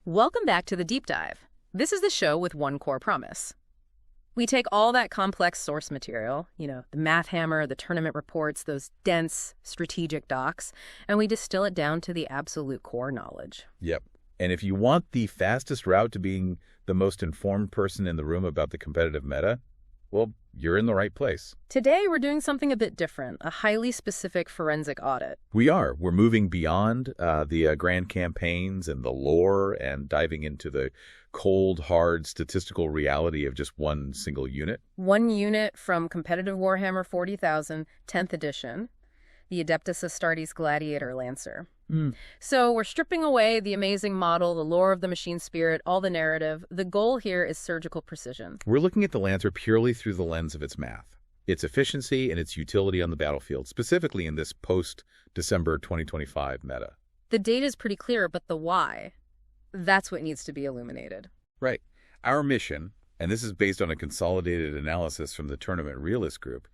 Welcome back to the Deep Dive. This is the show with one core promise. We take all that complex source material, the Mathhammer, the tournament reports, those dense strategic docs, and we distill it down to the absolute core knowledge. Yep. And if you want the fastest route to being the most informed person in the room about the competitive meta, well, you're in the right place. Today, we're doing something a bit different, a highly specific forensic audit. We are. We're moving beyond the grand campaigns and the lore and diving into the cold, hard statistical reality of just one single unit. One unit from competitive Warhammer 40,000, 10th edition, the Adeptus Astartes Gladiator Lancer. So we're stripping away the amazing model, the lore of the machine spirit, all the narrative. The goal here is surgical precision. We're looking at the Lancer purely through the lens of its math, its efficiency, and its utility on the battlefield, specifically in this post-December 2025 meta. The data is pretty clear, but the why, that's what needs to be illuminated. Right. Our mission, and this is based on a consolidated analysis from the Tournament Realist group,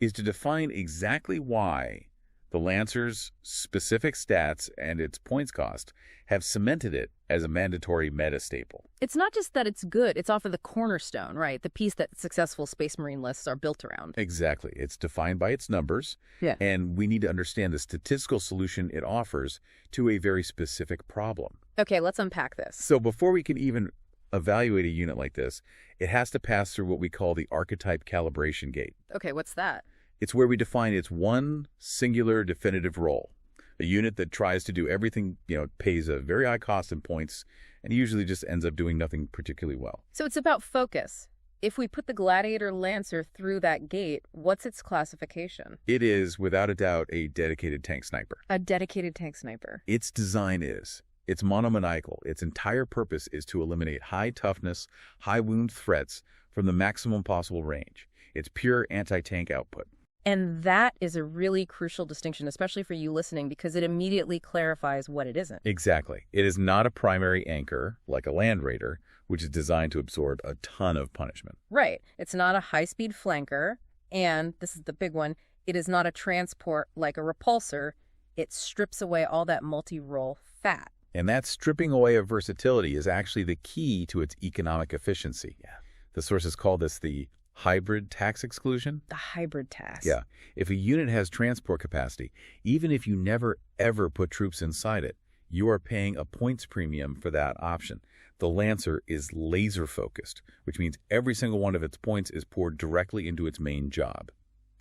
is to define exactly why the Lancer's specific stats and its points cost have cemented it as a mandatory meta staple. It's not just that it's good, it's often the cornerstone, right? The piece that successful Space Marine lists are built around. Exactly. It's defined by its numbers, and we need to understand the statistical solution it offers to a very specific problem. Okay, let's unpack this. So before we can even evaluate a unit like this, it has to pass through what we call the archetype calibration gate. Okay, what's that? It's where we define its one singular definitive role. A unit that tries to do everything, pays a very high cost in points and usually just ends up doing nothing particularly well. So it's about focus. If we put the Gladiator Lancer through that gate, what's its classification? It is, without a doubt, a dedicated tank sniper. A dedicated tank sniper. Its design is. It's monomaniacal. Its entire purpose is to eliminate high toughness, high wound threats from the maximum possible range. It's pure anti-tank output. And that is a really crucial distinction, especially for you listening, because it immediately clarifies what it isn't. Exactly. It is not a primary anchor, like a Land Raider, which is designed to absorb a ton of punishment. Right. It's not a high-speed flanker, and this is the big one, it is not a transport like a Repulsor. It strips away all that multi-role fat. And that stripping away of versatility is actually the key to its economic efficiency. Yeah. The sources call this the hybrid tax exclusion? The hybrid tax. Yeah. If a unit has transport capacity, even if you never, ever put troops inside it, you are paying a points premium for that option. The Lancer is laser-focused, which means every single one of its points is poured directly into its main job,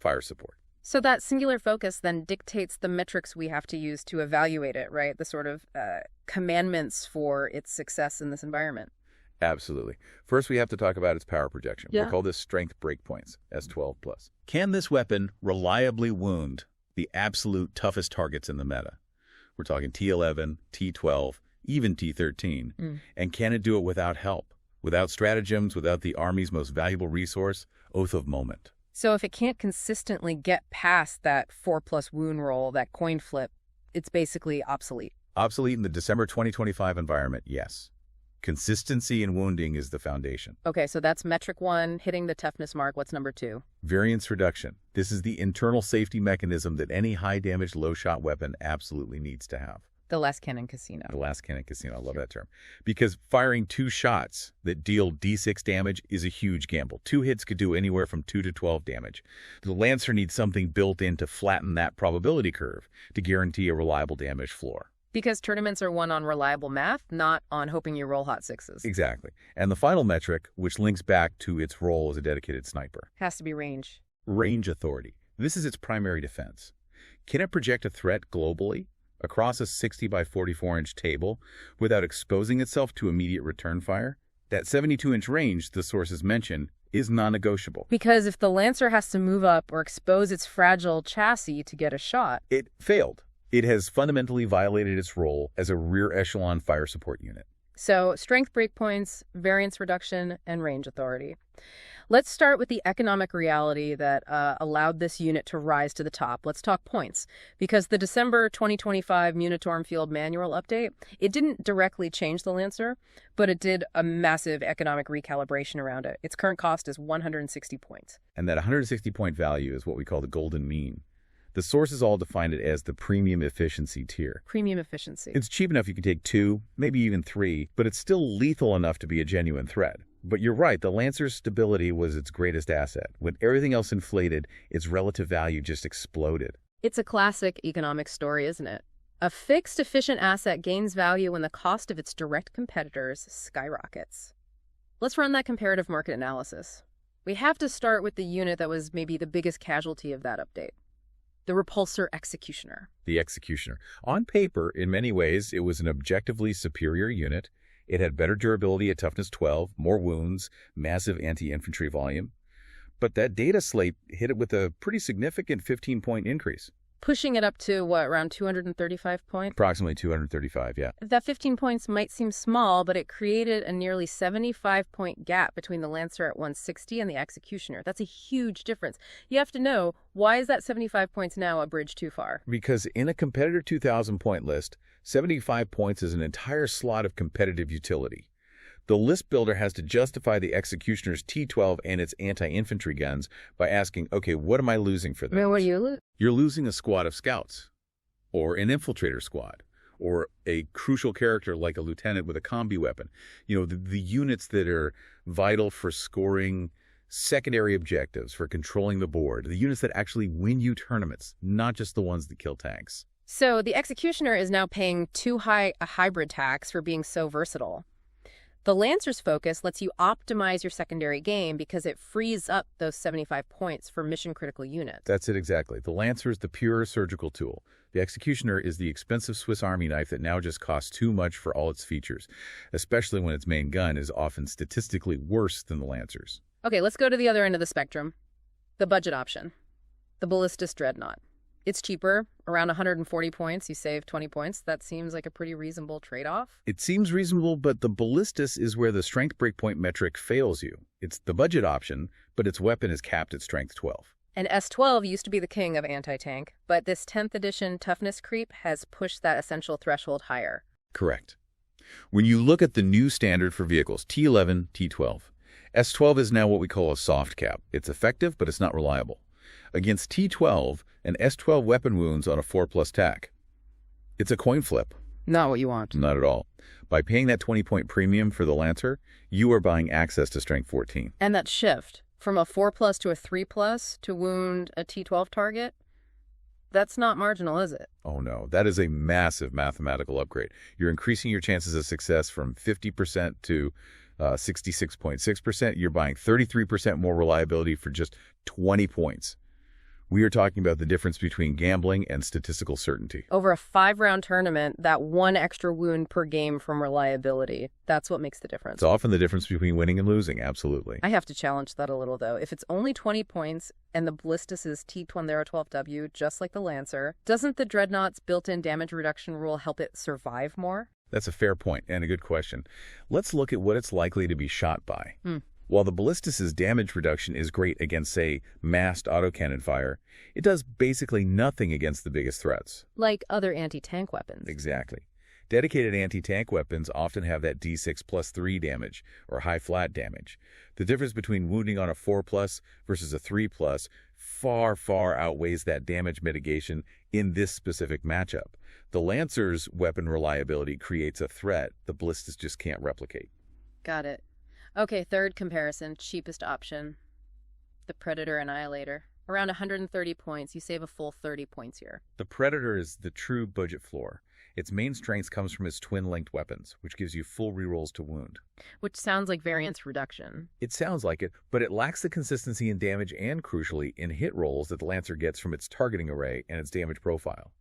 fire support. So that singular focus then dictates the metrics we have to use to evaluate it, right? The sort of commandments for its success in this environment. Absolutely. First, we have to talk about its power projection. Yeah. We'll call this strength breakpoints, S12+. Can this weapon reliably wound the absolute toughest targets in the meta? We're talking T11, T12, even T13. And can it do it without help, without stratagems, without the Army's most valuable resource, Oath of Moment? So if it can't consistently get past that 4+ wound roll, that coin flip, it's basically obsolete. Obsolete in the December 2025 environment, yes. Consistency in wounding is the foundation. Okay, so that's metric 1, hitting the toughness mark. What's number 2? Variance reduction. This is the internal safety mechanism that any high-damage, low-shot weapon absolutely needs to have. The last cannon casino. The last cannon casino. I love that term. Because firing 2 shots that deal D6 damage is a huge gamble. 2 hits could do anywhere from 2 to 12 damage. The Lancer needs something built in to flatten that probability curve to guarantee a reliable damage floor. Because tournaments are won on reliable math, not on hoping you roll hot 6s. Exactly. And the final metric, which links back to its role as a dedicated sniper. Has to be range. Range authority. This is its primary defense. Can it project a threat globally across a 60 by 44-inch table without exposing itself to immediate return fire? That 72-inch range the sources mention is non-negotiable. Because if the Lancer has to move up or expose its fragile chassis to get a shot... It failed. It has fundamentally violated its role as a rear echelon fire support unit. So, strength breakpoints, variance reduction, and range authority. Let's start with the economic reality that allowed this unit to rise to the top. Let's talk points. Because the December 2025 Munitorm Field Manual update, it didn't directly change the Lancer, but it did a massive economic recalibration around it. Its current cost is 160 points. And that 160-point value is what we call the golden mean. The sources all define it as the premium efficiency tier. Premium efficiency. It's cheap enough you can take 2, maybe even 3, but it's still lethal enough to be a genuine threat. But you're right, the Lancer's stability was its greatest asset. When everything else inflated, its relative value just exploded. It's a classic economic story, isn't it? A fixed, efficient asset gains value when the cost of its direct competitors skyrockets. Let's run that comparative market analysis. We have to start with the unit that was maybe the biggest casualty of that update. The Repulsor Executioner. The Executioner. On paper, in many ways, it was an objectively superior unit. It had better durability at toughness 12, more wounds, massive anti-infantry volume. But that data slate hit it with a pretty significant 15-point increase. Pushing it up to, what, around 235 points? Approximately 235, yeah. That 15 points might seem small, but it created a nearly 75-point gap between the Lancer at 160 and the Executioner. That's a huge difference. You have to know, why is that 75 points now a bridge too far? Because in a competitor 2,000-point list, 75 points is an entire slot of competitive utility. The list builder has to justify the Executioner's T12 and its anti-infantry guns by asking, okay, what am I losing for this? What do you lose? You're losing a squad of scouts, or an infiltrator squad, or a crucial character like a lieutenant with a combi weapon. You know, the units that are vital for scoring secondary objectives, for controlling the board, the units that actually win you tournaments, not just the ones that kill tanks. So the Executioner is now paying too high a hybrid tax for being so versatile. The Lancer's focus lets you optimize your secondary game because it frees up those 75 points for mission-critical units. That's it exactly. The Lancer is the pure surgical tool. The Executioner is the expensive Swiss Army knife that now just costs too much for all its features, especially when its main gun is often statistically worse than the Lancer's. Okay, let's go to the other end of the spectrum. The budget option. The Ballistus Dreadnought. It's cheaper, around 140 points. You save 20 points. That seems like a pretty reasonable trade-off. It seems reasonable, but the Ballistus is where the strength breakpoint metric fails you. It's the budget option, but its weapon is capped at strength 12. And S12 used to be the king of anti-tank, but this 10th edition Toughness Creep has pushed that essential threshold higher. Correct. When you look at the new standard for vehicles, T11, T12, S12 is now what we call a soft cap. It's effective, but it's not reliable. Against T12, an S12 weapon wounds on a 4+ tack. It's a coin flip. Not what you want. Not at all. By paying that 20-point premium for the Lancer, you are buying access to strength 14. And that shift from a 4+ to a 3+ to wound a T12 target, that's not marginal, is it? Oh no, that is a massive mathematical upgrade. You're increasing your chances of success from 50% to 66.6%. You're buying 33% more reliability for just 20 points. We are talking about the difference between gambling and statistical certainty. Over a 5-round tournament, that one extra wound per game from reliability, that's what makes the difference. It's often the difference between winning and losing, absolutely. I have to challenge that a little, though. If it's only 20 points and the Ballistus is T12W, just like the Lancer, doesn't the Dreadnought's built-in damage reduction rule help it survive more? That's a fair point and a good question. Let's look at what it's likely to be shot by. While the Ballistus' damage reduction is great against, say, massed autocannon fire, it does basically nothing against the biggest threats. Like other anti-tank weapons. Exactly. Dedicated anti-tank weapons often have that D6+3 damage, or high flat damage. The difference between wounding on a 4+ versus a 3+ far, far outweighs that damage mitigation in this specific matchup. The Lancer's weapon reliability creates a threat the Ballistus just can't replicate. Got it. Okay, third comparison, cheapest option. The Predator Annihilator. Around 130 points, you save a full 30 points here. The Predator is the true budget floor. Its main strength comes from its twin-linked weapons, which gives you full rerolls to wound. Which sounds like variance reduction. It sounds like it, but it lacks the consistency in damage and, crucially, in hit rolls that the Lancer gets from its targeting array and its damage profile.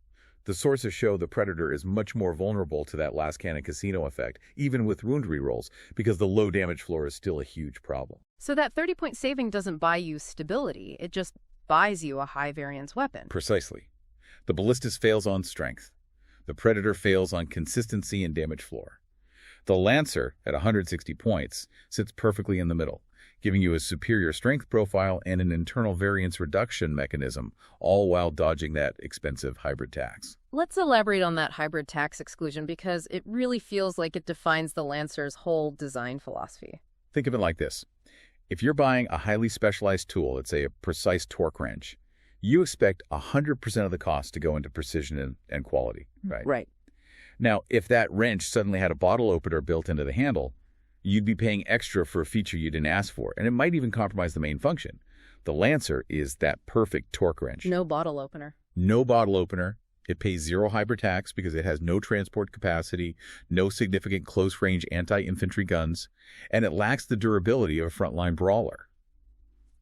The sources show the Predator is much more vulnerable to that last cannon casino effect, even with wound rerolls, because the low damage floor is still a huge problem. So that 30-point saving doesn't buy you stability, it just buys you a high variance weapon. Precisely. The Ballistus fails on strength. The Predator fails on consistency and damage floor. The Lancer, at 160 points, sits perfectly in the middle, giving you a superior strength profile and an internal variance reduction mechanism, all while dodging that expensive hybrid tax. Let's elaborate on that hybrid tax exclusion because it really feels like it defines the Lancer's whole design philosophy. Think of it like this. If you're buying a highly specialized tool, let's say a precise torque wrench, you expect 100% of the cost to go into precision and quality, right? Right. Now, if that wrench suddenly had a bottle opener built into the handle, you'd be paying extra for a feature you didn't ask for, and it might even compromise the main function. The Lancer is that perfect torque wrench. No bottle opener. No bottle opener. It pays 0 hybrid tax because it has no transport capacity, no significant close-range anti-infantry guns, and it lacks the durability of a frontline brawler.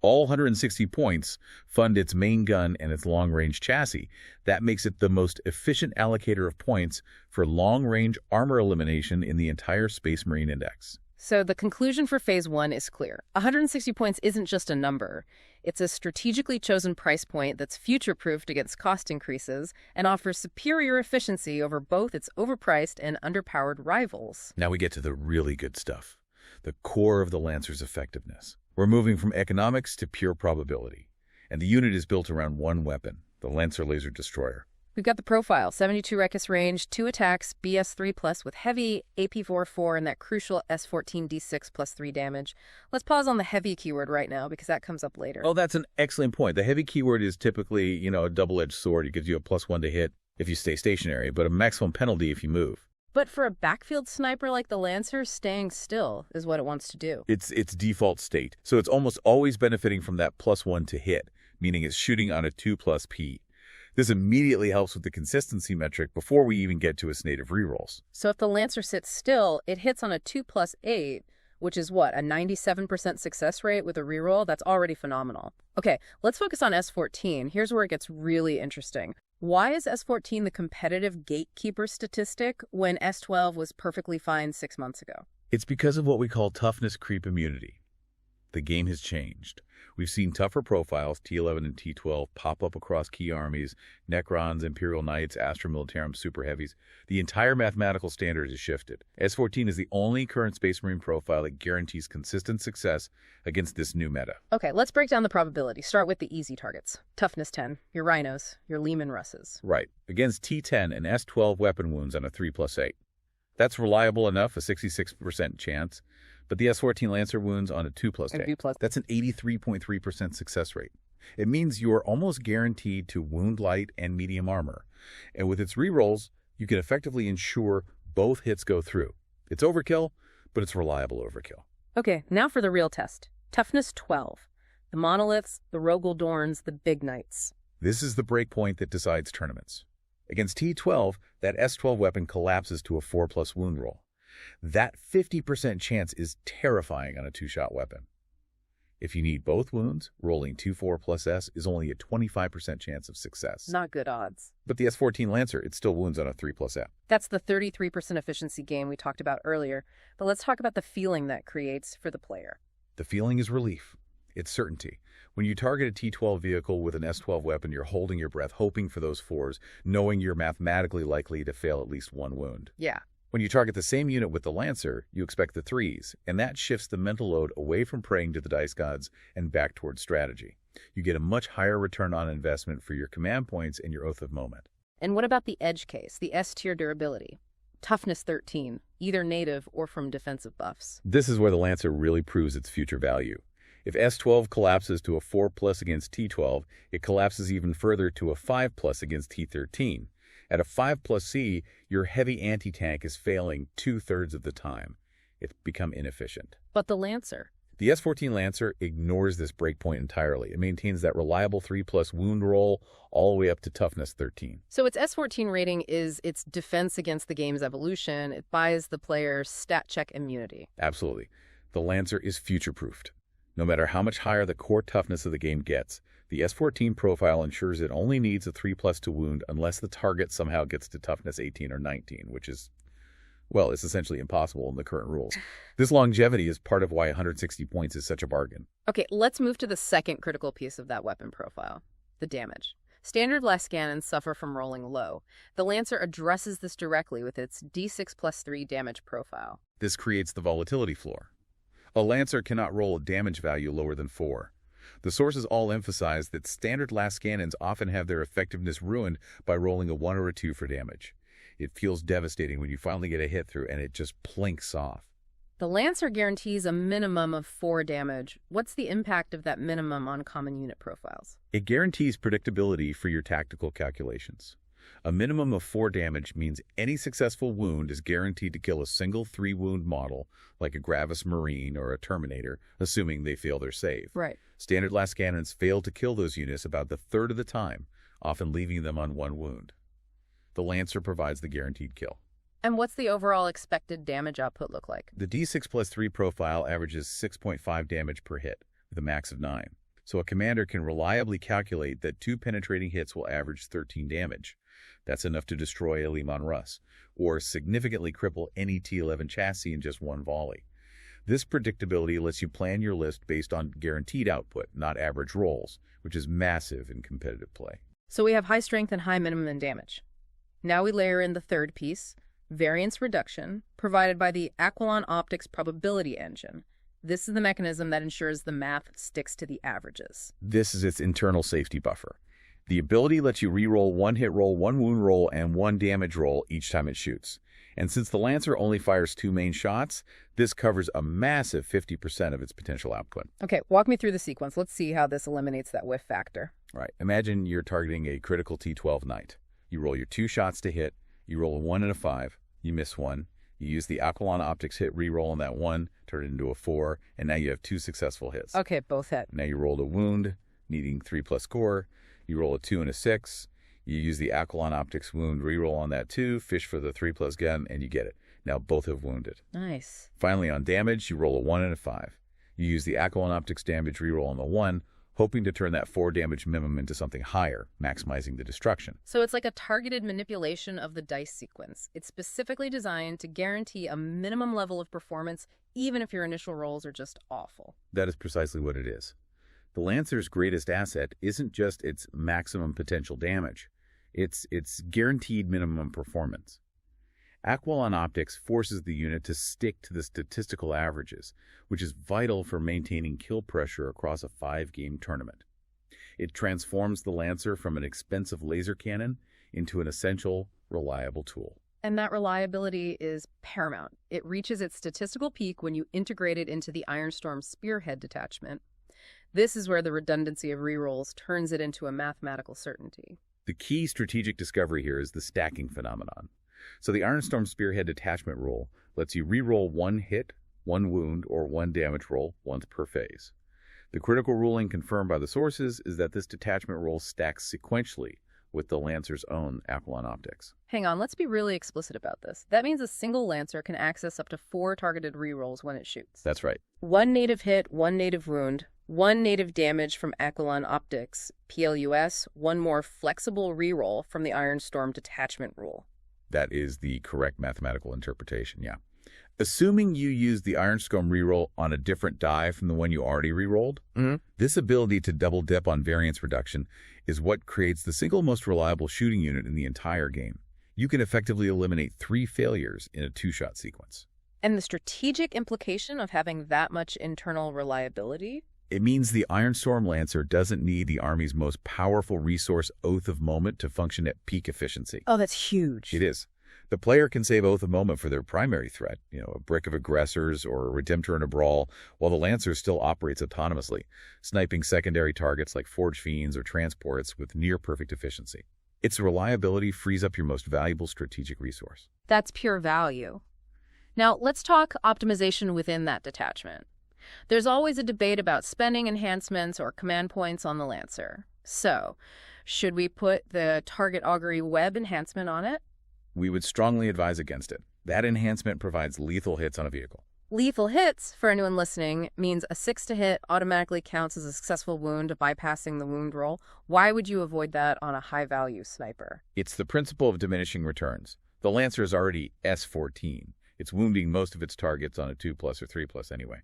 All 160 points fund its main gun and its long-range chassis. That makes it the most efficient allocator of points for long-range armor elimination in the entire Space Marine Index. So the conclusion for Phase 1 is clear. 160 points isn't just a number. It's a strategically chosen price point that's future-proofed against cost increases and offers superior efficiency over both its overpriced and underpowered rivals. Now we get to the really good stuff, the core of the Lancer's effectiveness. We're moving from economics to pure probability, and the unit is built around one weapon, the Lancer Laser Destroyer. We've got the profile, 72 Recus range, 2 attacks, BS3+, with heavy AP4/4 and that crucial S14 D6 plus 3 damage. Let's pause on the heavy keyword right now because that comes up later. Oh, that's an excellent point. The heavy keyword is typically, a double-edged sword. It gives you a +1 to hit if you stay stationary, but a maximum penalty if you move. But for a backfield sniper like the Lancer, staying still is what it wants to do. It's its default state, so it's almost always benefiting from that +1 to hit, meaning it's shooting on a 2+ P. This immediately helps with the consistency metric before we even get to its native rerolls. So if the Lancer sits still, it hits on a 2+8, which is what, a 97% success rate with a reroll? That's already phenomenal. Okay, let's focus on S14. Here's where it gets really interesting. Why is S14 the competitive gatekeeper statistic when S12 was perfectly fine 6 months ago? It's because of what we call toughness creep immunity. The game has changed. We've seen tougher profiles, T11 and T12, pop up across key armies, Necrons, Imperial Knights, Astra Militarum, Super Heavies. The entire mathematical standard has shifted. S14 is the only current Space Marine profile that guarantees consistent success against this new meta. Okay, let's break down the probability. Start with the easy targets. Toughness 10, your Rhinos, your Leman Russes. Right. Against T10 and S12 weapon wounds on a 3+8. That's reliable enough, a 66% chance. But the S14 Lancer wounds on a 2+8. That's an 83.3% success rate. It means you are almost guaranteed to wound light and medium armor. And with its rerolls, you can effectively ensure both hits go through. It's overkill, but it's reliable overkill. Okay, now for the real test. Toughness 12. The Monoliths, the Rogaldorns, the Big Knights. This is the breakpoint that decides tournaments. Against T12, that S12 weapon collapses to a 4+ wound roll. That 50% chance is terrifying on a 2-shot weapon. If you need both wounds, rolling 2/4 + S is only a 25% chance of success. Not good odds. But the S14 Lancer, it still wounds on a 3+ F. That's the 33% efficiency gain we talked about earlier. But let's talk about the feeling that creates for the player. The feeling is relief. It's certainty. When you target a T12 vehicle with an S12 weapon, you're holding your breath, hoping for those 4s, knowing you're mathematically likely to fail at least one wound. Yeah. When you target the same unit with the Lancer, you expect the 3s, and that shifts the mental load away from praying to the dice gods and back towards strategy. You get a much higher return on investment for your command points and your Oath of Moment. And what about the edge case, the S-tier durability? Toughness 13, either native or from defensive buffs. This is where the Lancer really proves its future value. If S12 collapses to a 4+ against T12, it collapses even further to a 5+ against T13. At a 5+ C, your heavy anti-tank is failing 2/3 of the time. It's become inefficient. But the Lancer? The S14 Lancer ignores this breakpoint entirely. It maintains that reliable 3+ wound roll all the way up to toughness 13. So its S14 rating is its defense against the game's evolution. It buys the player stat check immunity. Absolutely. The Lancer is future-proofed. No matter how much higher the core toughness of the game gets, the S14 profile ensures it only needs a 3+ to wound unless the target somehow gets to toughness 18 or 19, which is, well, it's essentially impossible in the current rules. This longevity is part of why 160 points is such a bargain. Okay, let's move to the second critical piece of that weapon profile, the damage. Standard las cannons suffer from rolling low. The Lancer addresses this directly with its D6 plus 3 damage profile. This creates the volatility floor. A Lancer cannot roll a damage value lower than 4. The sources all emphasize that standard las cannons often have their effectiveness ruined by rolling a 1 or a 2 for damage. It feels devastating when you finally get a hit through and it just plinks off. The Lancer guarantees a minimum of 4 damage. What's the impact of that minimum on common unit profiles? It guarantees predictability for your tactical calculations. A minimum of 4 damage means any successful wound is guaranteed to kill a single 3-wound model, like a Gravis Marine or a Terminator, assuming they fail their save. Right. Standard las cannons fail to kill those units about the third of the time, often leaving them on 1 wound. The Lancer provides the guaranteed kill. And what's the overall expected damage output look like? The D6 plus 3 profile averages 6.5 damage per hit, with a max of 9. So a commander can reliably calculate that 2 penetrating hits will average 13 damage. That's enough to destroy a Leman Russ, or significantly cripple any T11 chassis in just 1 volley. This predictability lets you plan your list based on guaranteed output, not average rolls, which is massive in competitive play. So we have high strength and high minimum in damage. Now we layer in the third piece, variance reduction, provided by the Aquilon Optics probability engine. This is the mechanism that ensures the math sticks to the averages. This is its internal safety buffer. The ability lets you reroll 1 hit roll, 1 wound roll, and 1 damage roll each time it shoots. And since the Lancer only fires 2 main shots, this covers a massive 50% of its potential output. Okay, walk me through the sequence. Let's see how this eliminates that whiff factor. Right. Imagine you're targeting a critical T12 Knight. You roll your 2 shots to hit, you roll a 1 and a 5, you miss 1, you use the Aquilon Optics hit reroll on that 1, turn it into a 4, and now you have 2 successful hits. Okay, both hit. Now you rolled a wound, needing 3+ score, you roll a 2 and a 6, you use the Aquilon Optics wound reroll on that 2, fish for the 3+ gun, and you get it. Now both have wounded. Nice. Finally, on damage, you roll a 1 and a 5. You use the Aquilon Optics damage reroll on the 1, hoping to turn that 4 damage minimum into something higher, maximizing the destruction. So it's like a targeted manipulation of the dice sequence. It's specifically designed to guarantee a minimum level of performance, even if your initial rolls are just awful. That is precisely what it is. The Lancer's greatest asset isn't just its maximum potential damage. It's its guaranteed minimum performance. Aquilon Optics forces the unit to stick to the statistical averages, which is vital for maintaining kill pressure across a 5-game tournament. It transforms the Lancer from an expensive laser cannon into an essential, reliable tool. And that reliability is paramount. It reaches its statistical peak when you integrate it into the Ironstorm Spearhead Detachment. This is where the redundancy of rerolls turns it into a mathematical certainty. The key strategic discovery here is the stacking phenomenon. So the Ironstorm Spearhead Detachment rule lets you reroll 1 hit, 1 wound, or 1 damage roll once per phase. The critical ruling confirmed by the sources is that this detachment roll stacks sequentially with the Lancer's own Aquilon Optics. Hang on, let's be really explicit about this. That means a single Lancer can access up to 4 targeted rerolls when it shoots. That's right. 1 native hit, 1 native wound, 1 native damage from Aquilon Optics, PLUS, 1 more flexible reroll from the Ironstorm Detachment rule. That is the correct mathematical interpretation, yeah. Assuming you use the Ironstorm reroll on a different die from the one you already rerolled, this ability to double dip on variance reduction is what creates the single most reliable shooting unit in the entire game. You can effectively eliminate 3 failures in a 2-shot sequence. And the strategic implication of having that much internal reliability? It means the Ironstorm Lancer doesn't need the Army's most powerful resource, Oath of Moment, to function at peak efficiency. Oh, that's huge. It is. The player can save Oath of Moment for their primary threat, a brick of aggressors or a Redemptor in a brawl, while the Lancer still operates autonomously, sniping secondary targets like Forge Fiends or transports with near-perfect efficiency. Its reliability frees up your most valuable strategic resource. That's pure value. Now, let's talk optimization within that detachment. There's always a debate about spending enhancements or command points on the Lancer. So, should we put the Target Augury Web enhancement on it? We would strongly advise against it. That enhancement provides lethal hits on a vehicle. Lethal hits, for anyone listening, means a 6 to hit automatically counts as a successful wound, bypassing the wound roll. Why would you avoid that on a high-value sniper? It's the principle of diminishing returns. The Lancer is already S14. It's wounding most of its targets on a 2+ or 3+ anyway.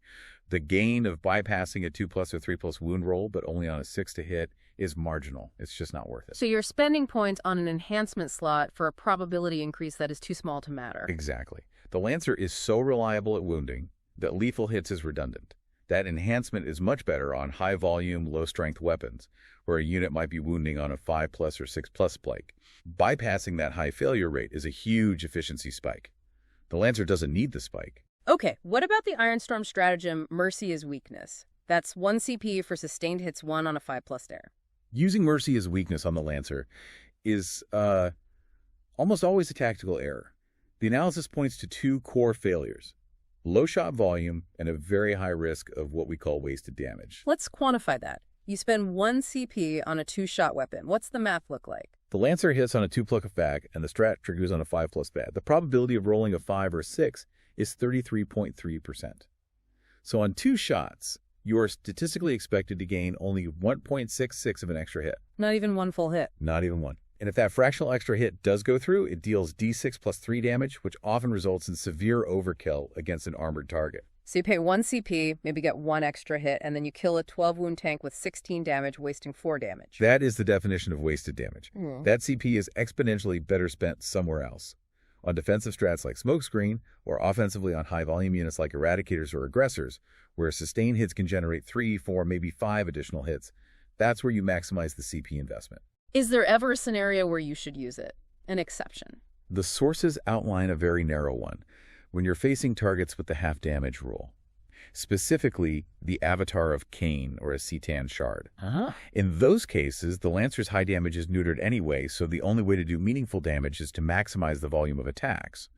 The gain of bypassing a 2+ or 3+ wound roll, but only on a 6 to hit, is marginal. It's just not worth it. So you're spending points on an enhancement slot for a probability increase that is too small to matter. Exactly. The Lancer is so reliable at wounding that lethal hits is redundant. That enhancement is much better on high-volume, low-strength weapons, where a unit might be wounding on a 5+ or 6+ spike. Bypassing that high failure rate is a huge efficiency spike. The Lancer doesn't need the spike. Okay, what about the Ironstorm stratagem, Mercy is Weakness? That's 1 CP for sustained hits 1 on a 5+ dare. Using Mercy as weakness on the Lancer is almost always a tactical error. The analysis points to 2 core failures: low shot volume and a very high risk of what we call wasted damage. Let's quantify that. You spend 1 CP on a 2-shot weapon. What's the math look like? The Lancer hits on a 2+ attack, and the strat triggers on a 5+ bad. The probability of rolling a 5 or 6 is 33.3%. So on 2 shots, you are statistically expected to gain only 1.66 of an extra hit. Not even 1 full hit. Not even 1. And if that fractional extra hit does go through, it deals D6 plus 3 damage, which often results in severe overkill against an armored target. So you pay 1 CP, maybe get 1 extra hit, and then you kill a 12-wound tank with 16 damage, wasting 4 damage. That is the definition of wasted damage. That CP is exponentially better spent somewhere else. On defensive strats like Smokescreen, or offensively on high-volume units like Eradicators or Aggressors, where sustained hits can generate 3, 4, maybe 5 additional hits, that's where you maximize the CP investment. Is there ever a scenario where you should use it? An exception? The sources outline a very narrow one, when you're facing targets with the half-damage rule. Specifically, the avatar of Cain or a Cetan shard. In those cases, the Lancer's high damage is neutered anyway, so the only way to do meaningful damage is to maximize the volume of attacks.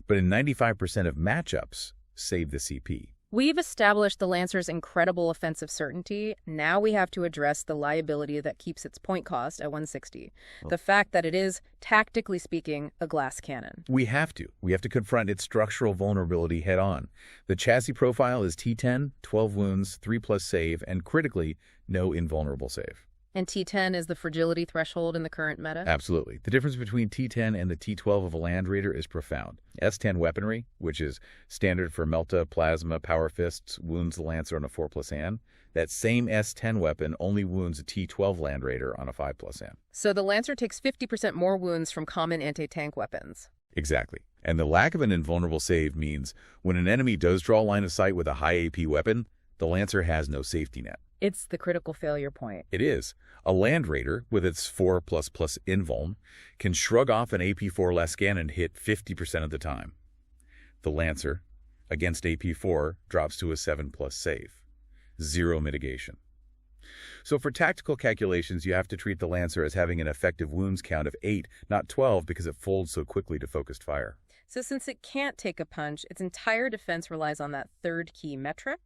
But in 95% of matchups, save the CP. We've established the Lancer's incredible offensive certainty. Now we have to address the liability that keeps its point cost at 160. The fact that it is, tactically speaking, a glass cannon. We have to. We have to confront its structural vulnerability head on. The chassis profile is T10, 12 wounds, 3+ save, and critically, no invulnerable save. And T10 is the fragility threshold in the current meta? Absolutely. The difference between T10 and the T12 of a Land Raider is profound. S10 weaponry, which is standard for Melta, Plasma, Power Fists, wounds the Lancer on a 4+ hand. That same S10 weapon only wounds a T12 Land Raider on a 5+ hand. So the Lancer takes 50% more wounds from common anti-tank weapons. Exactly. And the lack of an invulnerable save means when an enemy does draw line of sight with a high AP weapon, the Lancer has no safety net. It's the critical failure point. It is. A Land Raider, with its 4++ invuln, can shrug off an AP4 Lascan and hit 50% of the time. The Lancer, against AP4, drops to a 7+ save. 0 mitigation. So for tactical calculations, you have to treat the Lancer as having an effective wounds count of 8, not 12, because it folds so quickly to focused fire. So since it can't take a punch, its entire defense relies on that third key metric: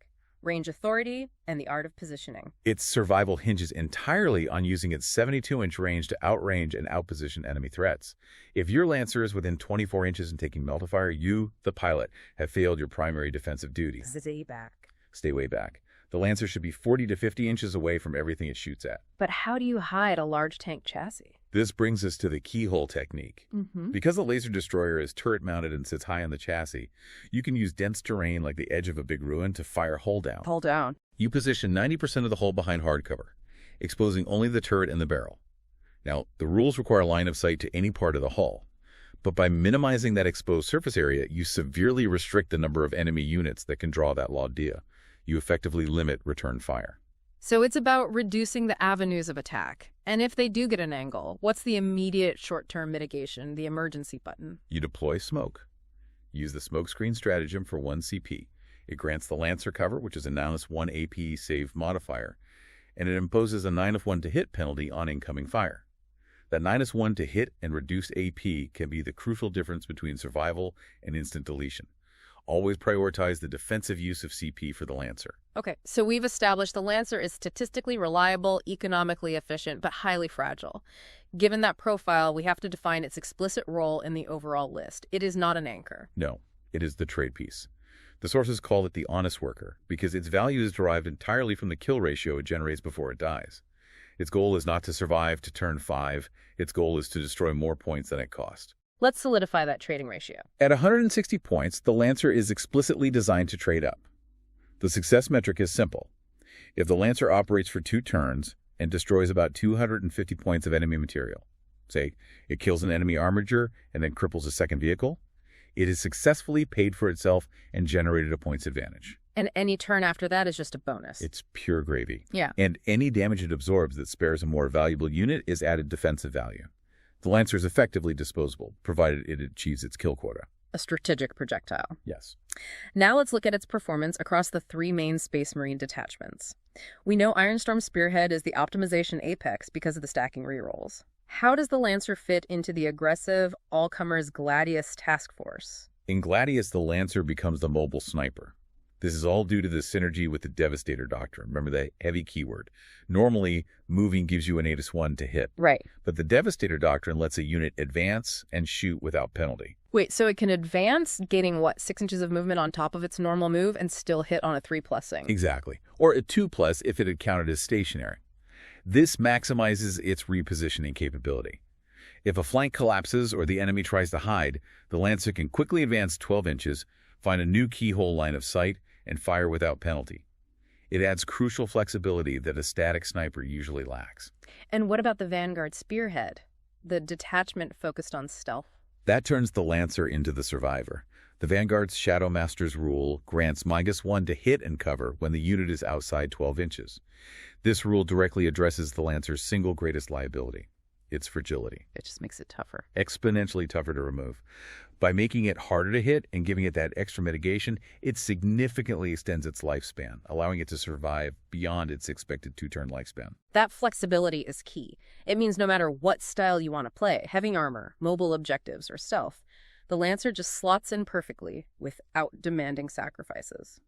range authority, and the art of positioning. Its survival hinges entirely on using its 72-inch range to outrange and outposition enemy threats. If your Lancer is within 24 inches and taking Meltafire, you, the pilot, have failed your primary defensive duty. Stay back. Stay way back. The Lancer should be 40 to 50 inches away from everything it shoots at. But how do you hide a large tank chassis? This brings us to the keyhole technique. Because the laser destroyer is turret-mounted and sits high on the chassis, you can use dense terrain like the edge of a big ruin to fire hull down. Hull down. You position 90% of the hull behind hardcover, exposing only the turret and the barrel. Now, the rules require line of sight to any part of the hull, but by minimizing that exposed surface area, you severely restrict the number of enemy units that can draw that Laudia. You effectively limit return fire. So it's about reducing the avenues of attack. And if they do get an angle, what's the immediate short-term mitigation, the emergency button? You deploy smoke. Use the Smokescreen stratagem for 1 CP. It grants the Lancer cover, which is a -1 AP save modifier, and it imposes a -1 to hit penalty on incoming fire. That -1 to hit and reduce AP can be the crucial difference between survival and instant deletion. Always prioritize the defensive use of CP for the Lancer. Okay, so we've established the Lancer is statistically reliable, economically efficient, but highly fragile. Given that profile, we have to define its explicit role in the overall list. It is not an anchor. No, it is the trade piece. The sources call it the honest worker because its value is derived entirely from the kill ratio it generates before it dies. Its goal is not to survive to turn 5. Its goal is to destroy more points than it cost. Let's solidify that trading ratio. At 160 points, the Lancer is explicitly designed to trade up. The success metric is simple. If the Lancer operates for 2 turns and destroys about 250 points of enemy material, say it kills an enemy armature and then cripples a second vehicle, it has successfully paid for itself and generated a points advantage. And any turn after that is just a bonus. It's pure gravy. Yeah. And any damage it absorbs that spares a more valuable unit is added defensive value. The Lancer is effectively disposable, provided it achieves its kill quota. a strategic projectile. Yes. Now let's look at its performance across the three main Space Marine detachments. We know Ironstorm Spearhead is the optimization apex because of the stacking rerolls. How does the Lancer fit into the aggressive, all-comers Gladius task force? In Gladius, the Lancer becomes the mobile sniper. This is all due to the synergy with the Devastator Doctrine. Remember the heavy keyword. Normally, moving gives you an -1 to hit. Right. But the Devastator Doctrine lets a unit advance and shoot without penalty. Wait, so it can advance, gaining, 6 inches of movement on top of its normal move and still hit on a 3+ing? Exactly. Or a 2+ if it had counted as stationary. This maximizes its repositioning capability. If a flank collapses or the enemy tries to hide, the Lancer can quickly advance 12 inches, find a new keyhole line of sight, and fire without penalty. It adds crucial flexibility that a static sniper usually lacks. And what about the Vanguard Spearhead, the detachment focused on stealth? That turns the Lancer into the survivor. The Vanguard's Shadow Master's rule grants -1 to hit and cover when the unit is outside 12 inches. This rule directly addresses the Lancer's single greatest liability, its fragility. It just makes it tougher. Exponentially tougher to remove. By making it harder to hit and giving it that extra mitigation, it significantly extends its lifespan, allowing it to survive beyond its expected 2-turn lifespan. That flexibility is key. It means no matter what style you want to play, heavy armor, mobile objectives, or stealth, the Lancer just slots in perfectly without demanding sacrifices.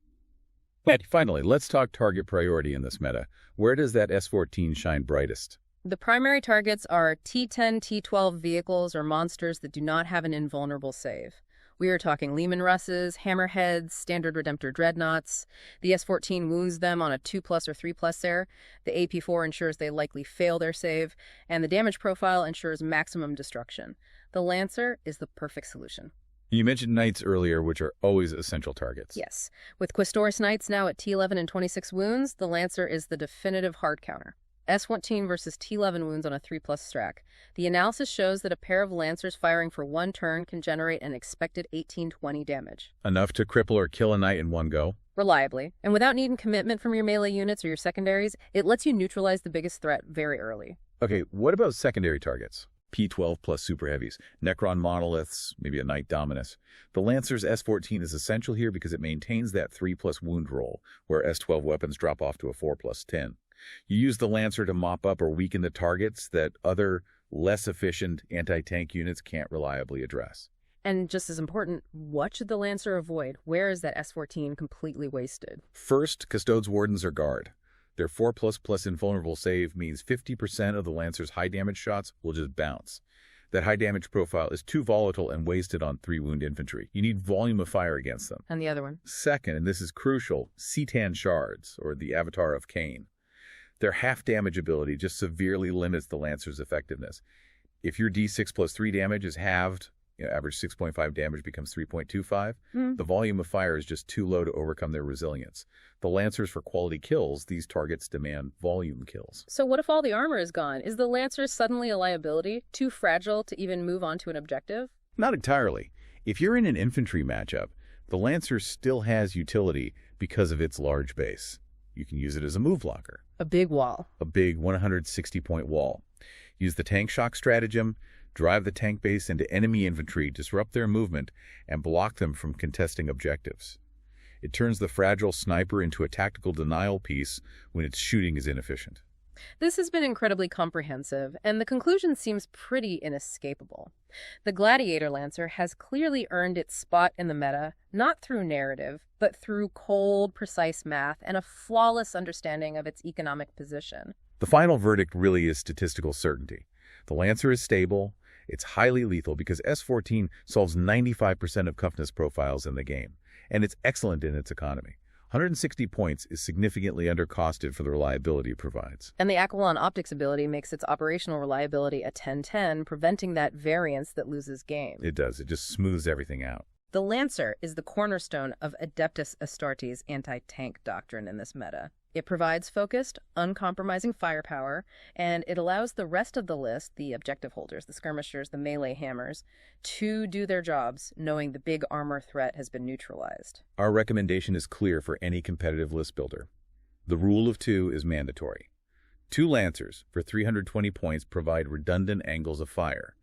And finally, let's talk target priority in this meta. Where does that S14 shine brightest? The primary targets are T10, T12 vehicles or monsters that do not have an invulnerable save. We are talking Leman Russes, Hammerheads, Standard Redemptor Dreadnoughts. The S14 wounds them on a 2+ or 3+ there. The AP4 ensures they likely fail their save, and the damage profile ensures maximum destruction. The Lancer is the perfect solution. You mentioned Knights earlier, which are always essential targets. Yes. With Questoris Knights now at T11 and 26 wounds, the Lancer is the definitive hard counter. S14 versus T11 wounds on a 3+ stack. The analysis shows that a pair of Lancers firing for 1 turn can generate an expected 18-20 damage. Enough to cripple or kill a knight in one go? Reliably. And without needing commitment from your melee units or your secondaries, it lets you neutralize the biggest threat very early. Okay, what about secondary targets? P12 plus super heavies, Necron Monoliths, maybe a Knight Dominus. The Lancer's S14 is essential here because it maintains that 3+ wound roll, where S12 weapons drop off to a 4+10. You use the Lancer to mop up or weaken the targets that other, less efficient anti-tank units can't reliably address. And just as important, what should the Lancer avoid? Where is that S14 completely wasted? First, Custodes, Wardens, or Guard. Their 4++ invulnerable save means 50% of the Lancer's high damage shots will just bounce. That high damage profile is too volatile and wasted on 3-wound infantry. You need volume of fire against them. And the other one? Second, and this is crucial, Cetan Shards, or the Avatar of Cain. Their half-damage ability just severely limits the Lancer's effectiveness. If your D6+3 damage is halved, average 6.5 damage becomes 3.25, the volume of fire is just too low to overcome their resilience. The Lancers for quality kills, these targets demand volume kills. So what if all the armor is gone? Is the Lancer suddenly a liability, too fragile to even move on to an objective? Not entirely. If you're in an infantry matchup, the Lancer still has utility because of its large base. You can use it as a move blocker. A big wall. A big 160-point wall. Use the tank shock stratagem, drive the tank base into enemy infantry, disrupt their movement, and block them from contesting objectives. It turns the fragile sniper into a tactical denial piece when its shooting is inefficient. This has been incredibly comprehensive, and the conclusion seems pretty inescapable. The Gladiator Lancer has clearly earned its spot in the meta, not through narrative, but through cold, precise math and a flawless understanding of its economic position. The final verdict really is statistical certainty. The Lancer is stable, it's highly lethal because S14 solves 95% of toughness profiles in the game, and it's excellent in its economy. 160 points is significantly undercosted for the reliability it provides. And the Aquilon Optics ability makes its operational reliability a 10-10, preventing that variance that loses game. It does. It just smooths everything out. The Lancer is the cornerstone of Adeptus Astartes' anti-tank doctrine in this meta. It provides focused, uncompromising firepower, and it allows the rest of the list, the objective holders, the skirmishers, the melee hammers, to do their jobs, knowing the big armor threat has been neutralized. Our recommendation is clear for any competitive list builder. The rule of 2 is mandatory. 2 Lancers for 320 points provide redundant angles of fire.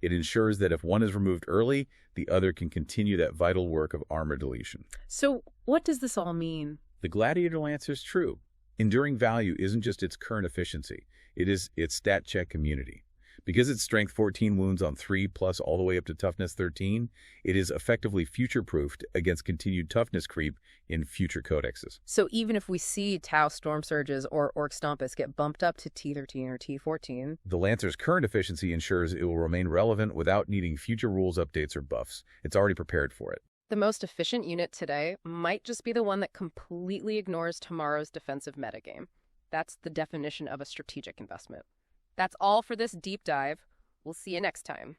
It ensures that if one is removed early, the other can continue that vital work of armor deletion. So what does this all mean? The Gladiator Lancer is true. Enduring value isn't just its current efficiency, it is its stat check immunity. Because it's strength 14 wounds on 3 plus all the way up to toughness 13, it is effectively future-proofed against continued toughness creep in future codexes. So even if we see Tau Storm Surges or Orc Stompus get bumped up to T13 or T14, the Lancer's current efficiency ensures it will remain relevant without needing future rules updates or buffs. It's already prepared for it. the most efficient unit today might just be the one that completely ignores tomorrow's defensive metagame. That's the definition of a strategic investment. That's all for this deep dive. We'll see you next time.